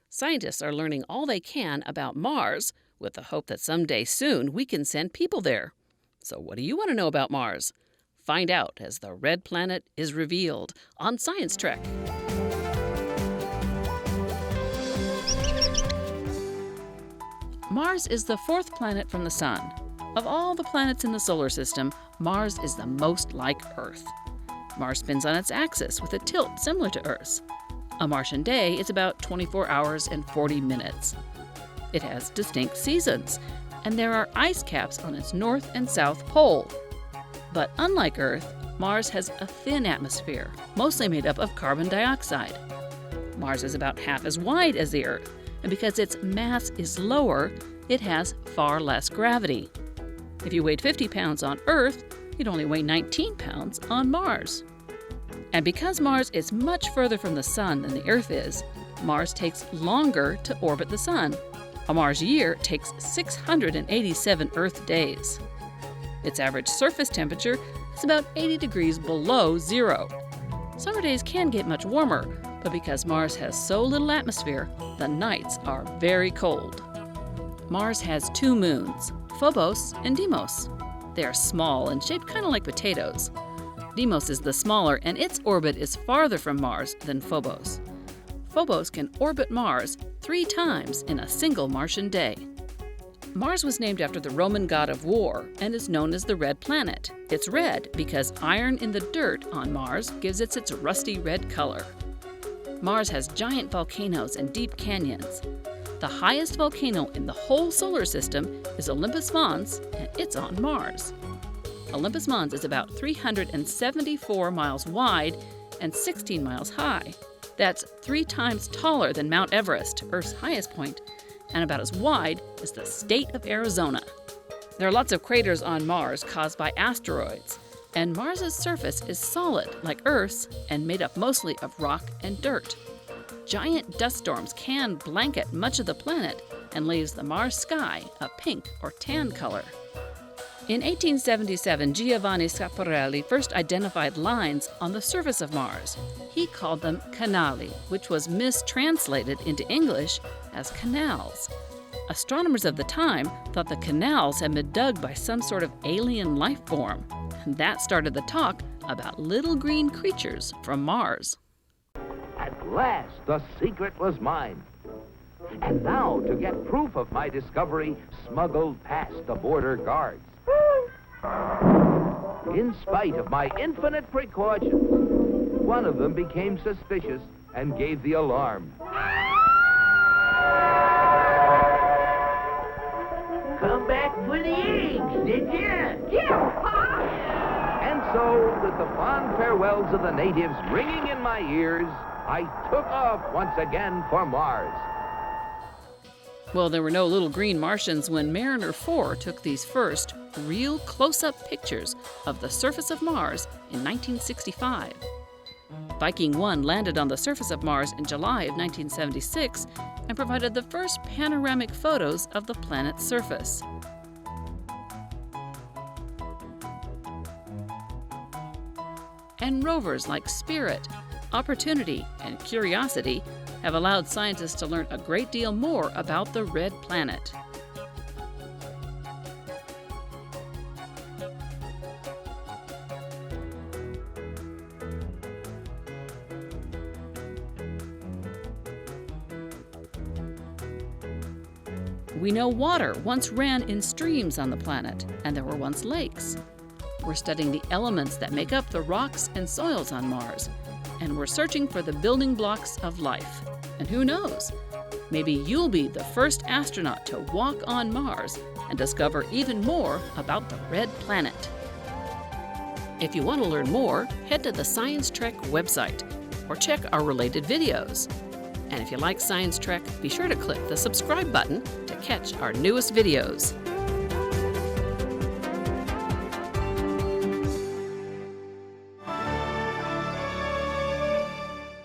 Scientists are learning all they can about Mars with the hope that someday soon we can send people there. So what do you want to know about Mars? Find out as the red planet is revealed on Science Trek. Mars is the fourth planet from the Sun. Of all the planets in the solar system, Mars is the most like Earth. Mars spins on its axis with a tilt similar to Earth's. A Martian day is about 24 hours and 40 minutes. It has distinct seasons, and there are ice caps on its north and south pole. But unlike Earth, Mars has a thin atmosphere, mostly made up of carbon dioxide. Mars is about half as wide as the Earth, and because its mass is lower, it has far less gravity. If you weighed 50 pounds on Earth, you'd only weigh 19 pounds on Mars. And because Mars is much further from the Sun than the Earth is, Mars takes longer to orbit the Sun. A Mars year takes 687 Earth days. Its average surface temperature is about 80 degrees below zero. Summer days can get much warmer, but because Mars has so little atmosphere, the nights are very cold. Mars has two moons, Phobos and Deimos. They are small and shaped kind of like potatoes. Deimos is the smaller, and its orbit is farther from Mars than Phobos. Phobos can orbit Mars 3 times in a single Martian day. Mars was named after the Roman god of war and is known as the red planet. It's red because iron in the dirt on Mars gives it its rusty red color. Mars has giant volcanoes and deep canyons. The highest volcano in the whole solar system is Olympus Mons, and it's on Mars. Olympus Mons is about 374 miles wide and 16 miles high. That's 3 times taller than Mount Everest, Earth's highest point, and about as wide as the state of Arizona. There are lots of craters on Mars caused by asteroids, and Mars's surface is solid like Earth's and made up mostly of rock and dirt. Giant dust storms can blanket much of the planet and leaves the Mars sky a pink or tan color. In 1877, Giovanni Schiaparelli first identified lines on the surface of Mars. He called them canali, which was mistranslated into English as canals. Astronomers of the time thought the canals had been dug by some sort of alien life form, and that started the talk about little green creatures from Mars. At last, the secret was mine. And now, to get proof of my discovery, smuggled past the border guards. In spite of my infinite precautions, one of them became suspicious and gave the alarm. Come back for the eggs, did you? Yeah. And so, with the fond farewells of the natives ringing in my ears, I took off once again for Mars. Well, there were no little green Martians when Mariner 4 took these first real close-up pictures of the surface of Mars in 1965. Viking 1 landed on the surface of Mars in July of 1976 and provided the first panoramic photos of the planet's surface. And rovers like Spirit, Opportunity, and Curiosity have allowed scientists to learn a great deal more about the red planet. We know water once ran in streams on the planet, and there were once lakes. We're studying the elements that make up the rocks and soils on Mars, and we're searching for the building blocks of life. And who knows? Maybe you'll be the first astronaut to walk on Mars and discover even more about the red planet. If you want to learn more, head to the Science Trek website or check our related videos. And if you like Science Trek, be sure to click the subscribe button to catch our newest videos.